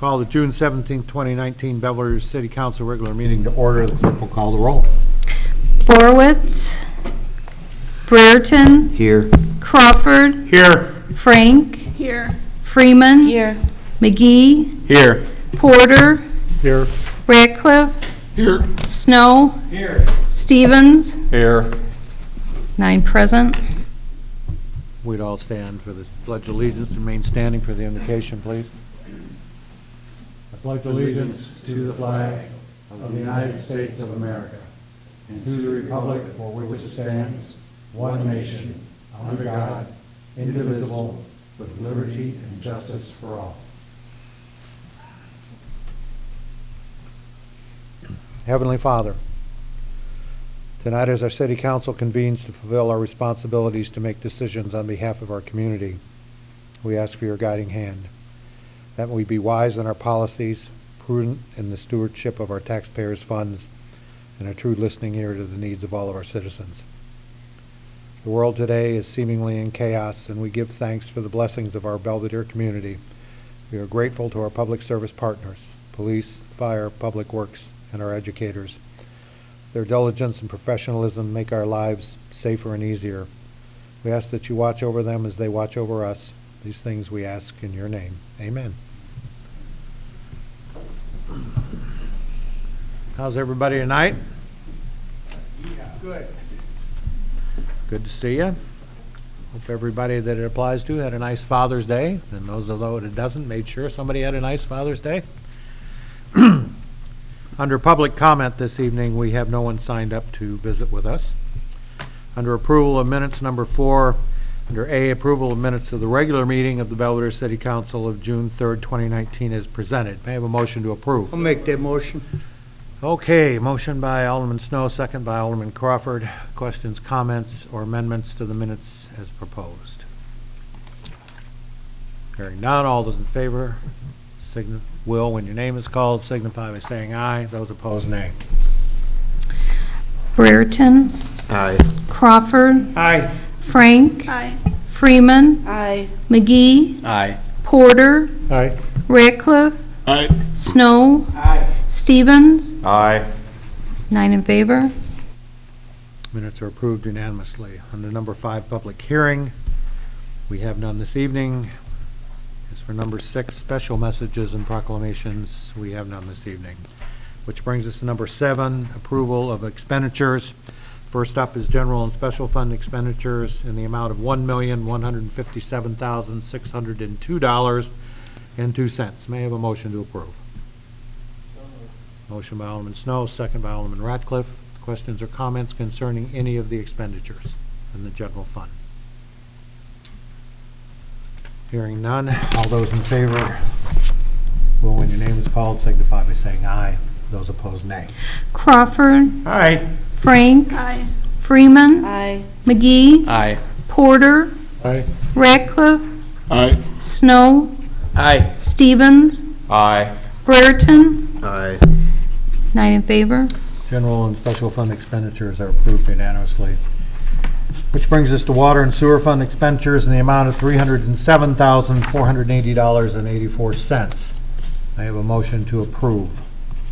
Call the June 17, 2019 Belvidere City Council regular meeting to order. The clerk will call the roll. Borowitz. Brereton. Here. Crawford. Here. Frank. Here. Freeman. Here. McGee. Here. Porter. Here. Ratcliffe. Here. Snow. Here. Stevens. Here. 9 present. We'd all stand for the Pledge of Allegiance. Remain standing for the invocation, please. I pledge allegiance to the flag of the United States of America and to the republic for which it stands, one nation, under God, indivisible, with liberty and justice for all. Heavenly Father, tonight as our city council convenes to fulfill our responsibilities to make decisions on behalf of our community, we ask for your guiding hand, that we be wise in our policies, prudent in the stewardship of our taxpayers' funds, and a true listening ear to the needs of all of our citizens. The world today is seemingly in chaos, and we give thanks for the blessings of our Belvidere community. We are grateful to our public service partners, police, fire, public works, and our educators. Their diligence and professionalism make our lives safer and easier. We ask that you watch over them as they watch over us. These things we ask in your name. Amen. How's everybody tonight? Yeah, good. Good to see you. Hope everybody that it applies to had a nice Father's Day, and those of those it doesn't made sure somebody had a nice Father's Day. Under public comment this evening, we have no one signed up to visit with us. Under approval of minutes, number 4, under A, approval of minutes of the regular meeting of the Belvidere City Council of June 3rd, 2019 is presented. May I have a motion to approve? I'll make that motion. Okay, motion by Alderman Snow, second by Alderman Crawford. Questions, comments, or amendments to the minutes as proposed? Hearing none, all those in favor, will, when your name is called, signify by saying aye. Those opposed, nay. Brereton. Aye. Crawford. Aye. Frank. Aye. Freeman. Aye. McGee. Aye. Porter. Aye. Ratcliffe. Aye. Snow. Aye. Stevens. Aye. 9 in favor. Minutes are approved unanimously. Under number 5, public hearing, we have none this evening. As for number 6, special messages and proclamations, we have none this evening. Which brings us to number 7, approval of expenditures. First up is general and special fund expenditures in the amount of $1,157,602.02. May I have a motion to approve? Motion by Alderman Snow, second by Alderman Ratcliffe. Questions or comments concerning any of the expenditures in the general fund? Hearing none, all those in favor will, when your name is called, signify by saying aye. Those opposed, nay. Crawford. Aye. Frank. Aye. Freeman. Aye. McGee. Aye. Porter. Aye. Ratcliffe. Aye. Snow. Aye. Stevens. Aye. Brereton. Aye. 9 in favor. General and special fund expenditures are approved unanimously. Which brings us to water and sewer fund expenditures in the amount of $307,480.84. I have a motion to approve.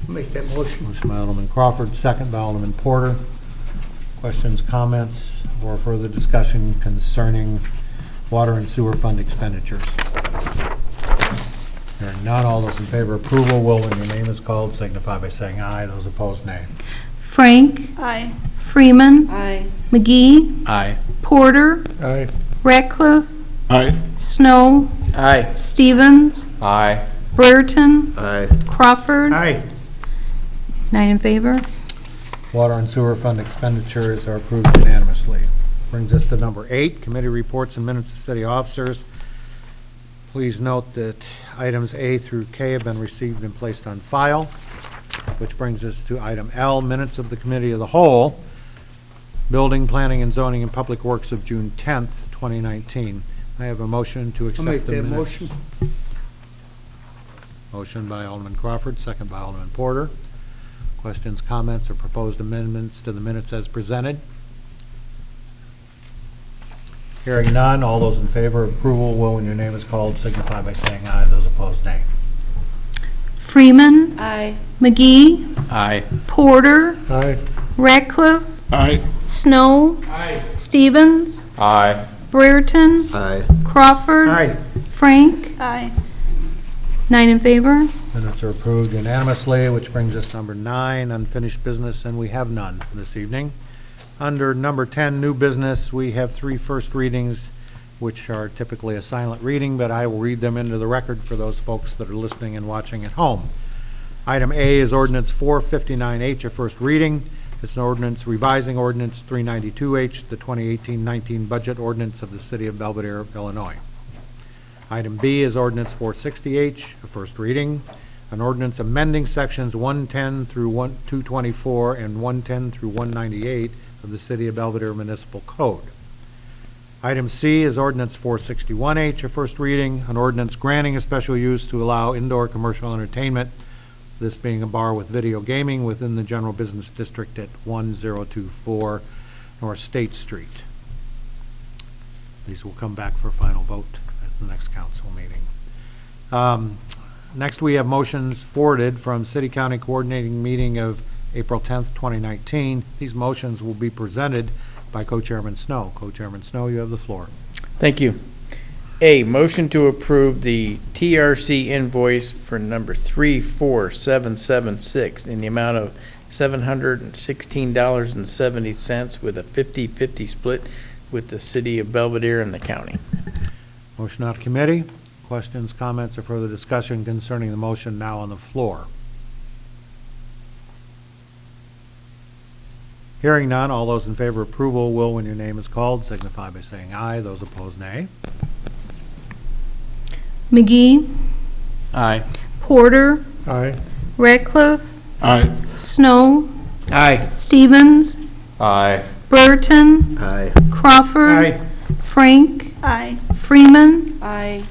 Make that motion. Motion by Alderman Crawford, second by Alderman Porter. Questions, comments, or further discussion concerning water and sewer fund expenditures? Hearing none, all those in favor of approval will, when your name is called, signify by saying aye. Those opposed, nay. Frank. Aye. Freeman. Aye. McGee. Aye. Porter. Aye. Ratcliffe. Aye. Snow. Aye. Stevens. Aye. Brereton. Aye. Crawford. Aye. 9 in favor. Water and sewer fund expenditures are approved unanimously. Brings us to number 8, committee reports and minutes of city officers. Please note that items A through K have been received and placed on file, which brings us to item L, minutes of the committee of the whole, building, planning, and zoning, and public works of June 10th, 2019. I have a motion to accept I'll make the that minutes. motion. Motion by Alderman Crawford, second by Alderman Porter. Questions, comments, or proposed amendments to the minutes as presented? Hearing none, all those in favor of approval will, when your name is called, signify by saying aye. Those opposed, nay. Freeman. Aye. McGee. Aye. Porter. Aye. Ratcliffe. Aye. Snow. Aye. Stevens. Aye. Brereton. Aye. Crawford. Aye. Frank. Aye. 9 in favor. Minutes are approved unanimously, which brings us number 9, unfinished business, and we have none this evening. Under number 10, new business, we have 3 first readings, which are typically a silent reading, but I will read them into the record for those folks that are listening and watching at home. Item A is ordinance 459H, a first reading. It's an ordinance revising ordinance 392H, the 2018-19 budget ordinance of the city of Belvidere, Illinois. Item B is ordinance 460H, a first reading. An ordinance amending sections 110 through 224 and 110 through 198 of the city of Belvidere Municipal Code. Item C is ordinance 461H, a first reading. An ordinance granting a special use to allow indoor commercial entertainment, this being a bar with video gaming within the general business district at 1024 North State Street. These will come back for final vote at the next council meeting. Next, we have motions forwarded from City County Coordinating Meeting of April 10th, 2019. These motions will be presented by Co-Chairman Snow. Co-Chairman Snow, you have the floor. Thank you. A, motion to approve the TRC invoice for number 34776 in the amount of $716.70 with a 50-50 split with the city of Belvidere and the county. Motion out of committee. Questions, comments, or further discussion concerning the motion now on the floor? Hearing none, all those in favor of approval will, when your name is called, signify by saying aye. Those opposed, nay. McGee. Aye. Porter. Aye. Ratcliffe. Aye. Snow. Aye. Stevens. Aye. Brereton. Aye. Crawford. Aye. Frank. Aye. Freeman. Aye.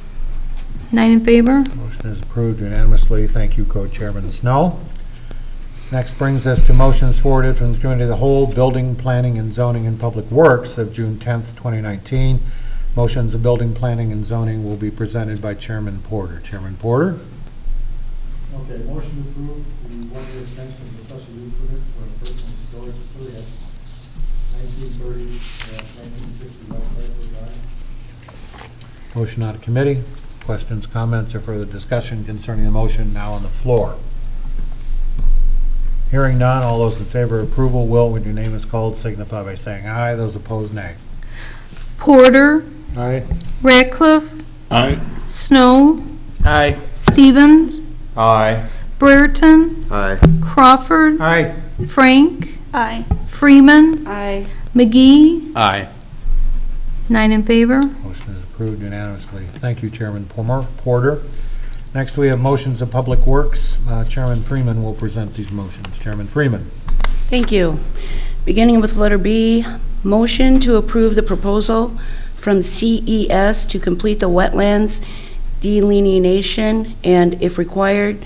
9 in favor. Motion is approved unanimously. Thank you, Co-Chairman Snow. Next brings us to motions forwarded from the Committee of the Whole, Building, Planning, and Zoning and Public Works of June 10th, 2019. Motions of Building, Planning, and Zoning will be presented by Chairman Porter. Chairman Porter? Okay, motion to approve the one-year extension of the special use permit for a personal storage facility at 1930-1960 West Chrysler Drive. Motion out of committee. Questions, comments, or further discussion concerning the motion now on the floor? Hearing none, all those in favor of approval will, when your name is called, signify by saying aye. Those opposed, nay. Porter. Aye. Ratcliffe. Aye. Snow. Aye. Stevens. Aye. Brereton. Aye. Crawford. Aye. Frank. Aye. Freeman. Aye. McGee. Aye. 9 in favor. Motion is approved unanimously. Thank you, Chairman Porter. Next, we have motions of Public Works. Chairman Freeman will present these motions. Chairman Freeman. Thank you. Beginning with letter B, motion to approve the proposal from CES to complete the wetlands delineation and, if required,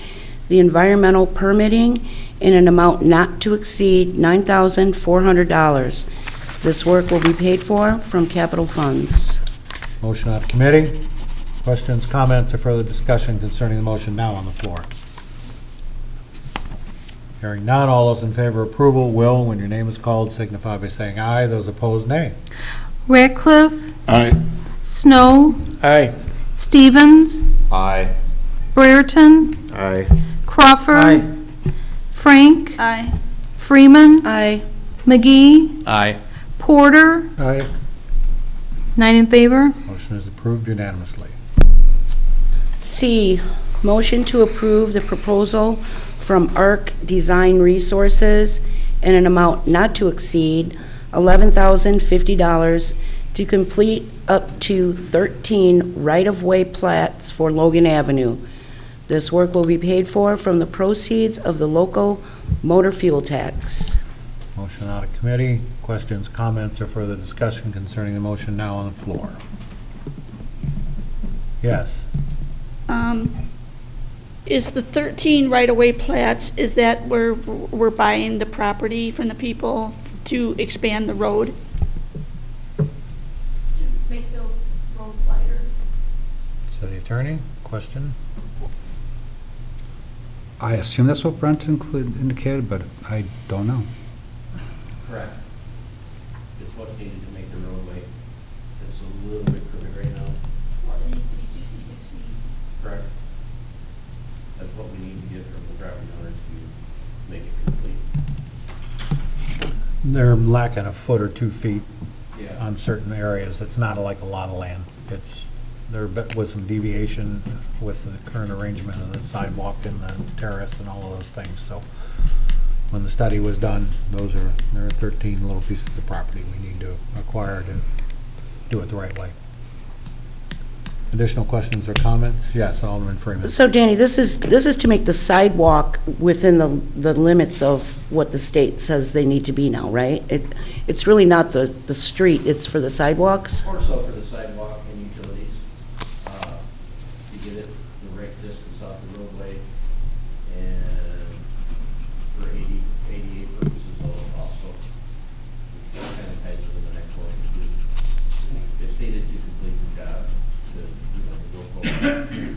the environmental permitting in an amount not to exceed $9,400. This work will be paid for from capital funds. Motion out of committee. Questions, comments, or further discussion concerning the motion now on the floor? Hearing none, all those in favor of approval will, when your name is called, signify by saying aye. Those opposed, nay. Ratcliffe. Aye. Snow. Aye. Stevens. Aye. Brereton. Aye. Crawford. Aye. Frank. Aye. Freeman. Aye. McGee. Aye. Porter. Aye. 9 in favor. Motion is approved unanimously. C, motion to approve the proposal from ARC Design Resources in an amount not to exceed $11,050 to complete up to 13 right-of-way plats for Logan Avenue. This work will be paid for from the proceeds of the local motor fuel tax. Motion out of committee. Questions, comments, or further discussion concerning the motion now on the floor? Yes. Is the 13 right-of-way plats, is that where we're buying the property from the people to expand the road? To make the road wider? City Attorney, question? I assume that's what Brent indicated, but I don't know. Correct. It's what's needed to make the roadway. It's a little bit crooked right now. Well, it needs to be 66 feet. Correct. That's what we need to get from the property owners to make it complete. They're lacking a foot or 2 feet Yeah. on certain areas. It's not like a lot of land. There was some deviation with the current arrangement of the sidewalk and the terrace and all of those things. So when the study was done, there are 13 little pieces of property we need to acquire to do it the right way. Additional questions or comments? Yes, Alderman Freeman. So Danny, this is to make the sidewalk within the limits of what the state says they need to be now, right? It's really not the street, it's for the sidewalks? More so for the sidewalk and utilities, to get it the right distance off the roadway and for ADA purposes also. Which kind of ties into the next one. It's needed to complete the job to go forward.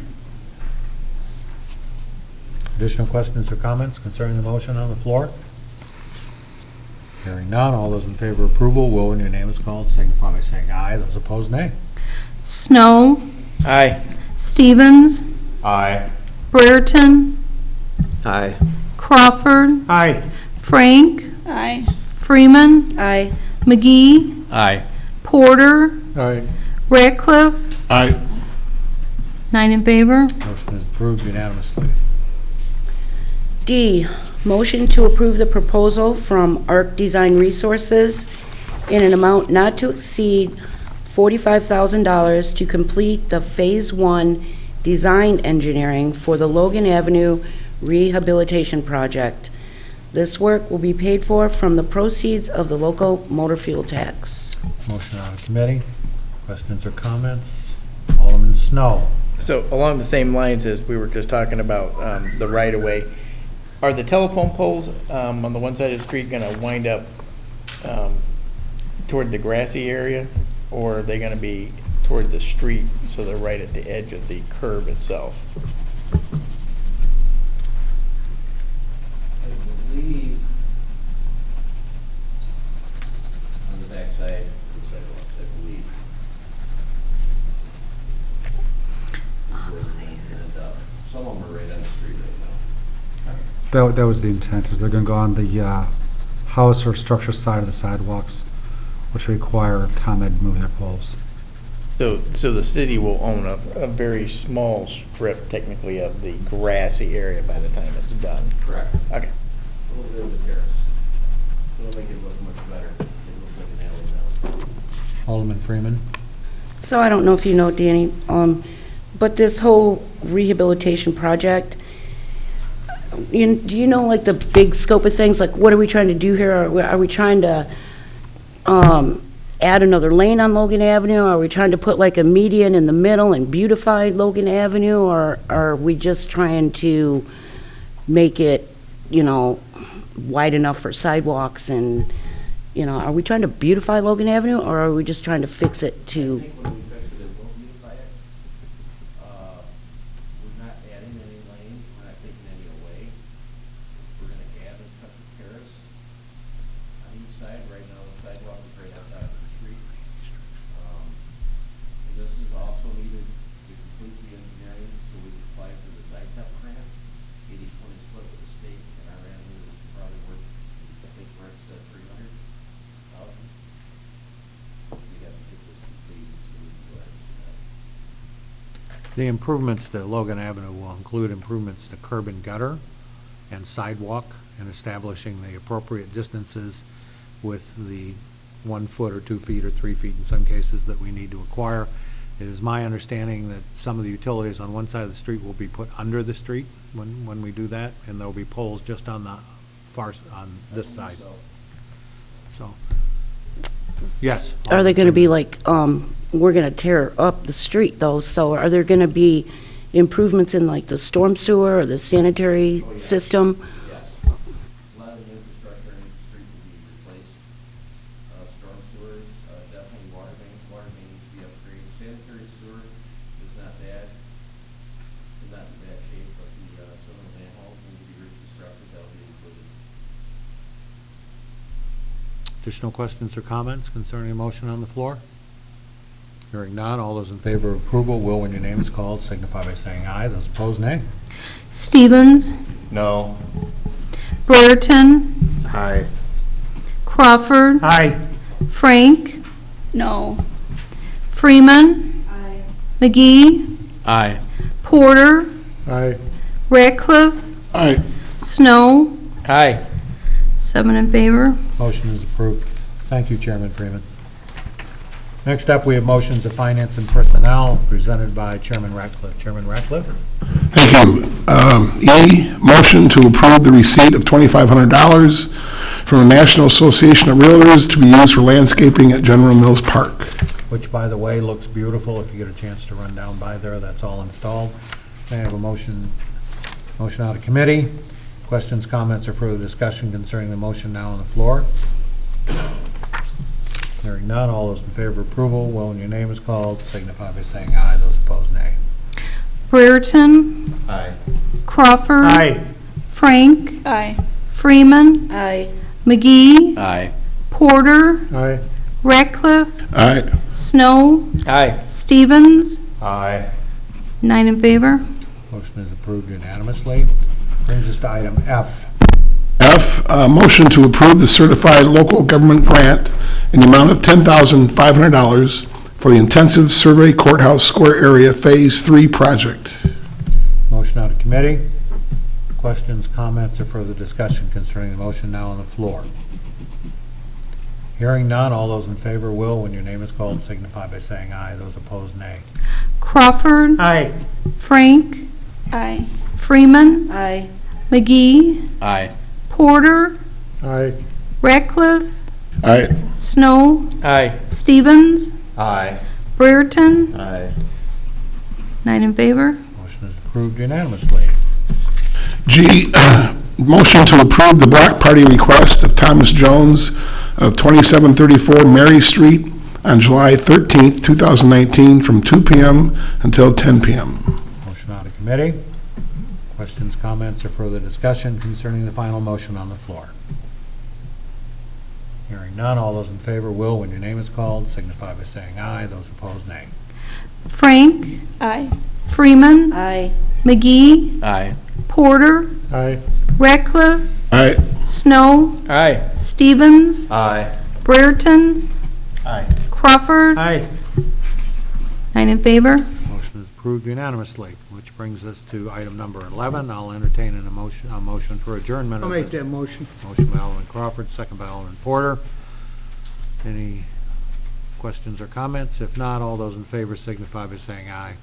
Additional questions or comments concerning the motion on the floor? Hearing none, all those in favor of approval will, when your name is called, signify by saying aye. Those opposed, nay. Snow, Aye. Stevens, Aye. Brereton, Aye. Crawford, Aye. Frank, Aye. Freeman, Aye. McGee, Aye. Porter, Aye. Ratcliffe, Aye. 9 in favor. Motion is approved unanimously. D, motion to approve the proposal from Arc Design Resources in an amount not to exceed $45,000 to complete the Phase 1 design engineering for the Logan Avenue Rehabilitation Project. This work will be paid for from the proceeds of the local motor fuel tax. Motion out of committee. Questions or comments? Alderman Snow. So along the same lines as we were just talking about the right-of-way, are the telephone poles on the one side of the street going to wind up toward the grassy area, or are they going to be toward the street, so they're right at the edge of the curb itself? I believe on the backside of the sidewalks, I believe. And some of them are right on the street right now. That was the intent, is they're going to go on the house or structure side of the sidewalks, which require ComEd to move their poles. So the city will own a very small strip, technically, of the grassy area by the time it's done. Correct. Okay. A little bit of the terrace. It'll make it look much better. It looks like an alley now. Alderman Freeman. So I don't know if you know, Danny, but this whole rehabilitation project, do you know, like, the big scope of things? Like, what are we trying to do here? Are we trying to add another lane on Logan Avenue? Are we trying to put like a median in the middle and beautify Logan Avenue? Or are we just trying to make it, wide enough for sidewalks and, are we trying to beautify Logan Avenue, or are we just trying to fix it I to? think when we fix it, it will beautify it. We're not adding any lane, we're not taking any away. We're gonna add and cut the terrace on each side. Right now, the sidewalk is right on top of the street. And this is also needed to complete the engineering, so we can apply for the SITEP grant, 80/20 split with the state, and our avenue is probably worth, I think, Rick said 300,000. We have to get this complete, so we can go ahead and do that. The improvements to Logan Avenue will include improvements to curb and gutter and sidewalk, and establishing the appropriate distances with the 1 foot or 2 feet or 3 feet in some cases that we need to acquire. It is my understanding that some of the utilities on one side of the street will be put under the street when we do that, and there'll be poles just on the on this side. So, yes. Are they going to be like, we're going to tear up the street though, so are there going to be improvements in like the storm sewer or the sanitary system? Yes. A lot of the infrastructure in the street will be replaced. Storm sewers, definitely water mains need to be upgraded. Sanitary sewer is not bad, is not in bad shape, but some of the manholes need to Additional questions or comments concerning a motion on the floor? Hearing none, all those in favor of approval will, when your name is called, signify by saying aye. Those opposed, nay. Stevens, No. Brereton, Aye. Crawford, Aye. Frank, No. Freeman, McGee, Aye. Porter, Aye. Ratcliffe, Aye. Snow, Aye. 7 in favor. Motion is approved. Thank you, Chairman Freeman. Next up, we have motions of finance and personnel presented by Chairman Ratcliffe. Chairman Ratcliffe? Thank you. E, motion to approve the receipt of $2,500 from the National Association of Realtors to be used for landscaping at General Mills Park. Which, by the way, looks beautiful. If you get a chance to run down by there, that's all installed. May I have a motion out of committee? Questions, comments, or further discussion concerning the motion now on the floor? Hearing none, all those in favor of approval, will, when your name is called, signify by saying aye. Those opposed, nay. Brereton, Aye. Crawford, Frank, Aye. Freeman, Aye. McGee, Aye. Porter, Aye. Ratcliffe, Aye. Snow, Aye. Stevens, Aye. 9 in favor. Motion is approved unanimously. Brings us to item F. F, motion to approve the certified local government grant in the amount of $10,500 for the intensive survey courthouse square area Phase 3 project. Motion out of committee. Questions, comments, or further discussion concerning the motion now on the floor? Hearing none, all those in favor will, when your name is called, signify by saying aye. Those opposed, nay. Crawford, Aye. Frank, Aye. Freeman, Aye. McGee, Aye. Porter, Aye. Ratcliffe, Aye. Snow, Aye. Stevens, Aye. Brereton, Aye. 9 in favor. Motion is approved unanimously. G, motion to approve the block party request of Thomas Jones of 2734 Mary Street on July 13th, 2019, from 2 p.m. until 10 p.m. Motion out of committee. Questions, comments, or further discussion concerning the final motion on the floor? Hearing none, all those in favor will, when your name is called, signify by saying aye. Those opposed, nay. Frank, Aye. Freeman, Aye. McGee, Aye. Porter, Aye. Ratcliffe, Aye. Snow, Aye. Stevens, Aye. Brereton, Aye. Crawford, Aye. 9 in favor. Motion is approved unanimously, which brings us to item number 11. I'll entertain a motion for adjournment. I'll of make this. that motion. Motion by Alderman Crawford, second by Alderman Porter. Any questions or comments? If not, all those in favor signify by saying aye.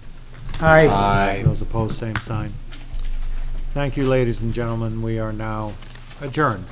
Aye. Aye. Those opposed, same sign. Thank you, ladies and gentlemen. We are now adjourned.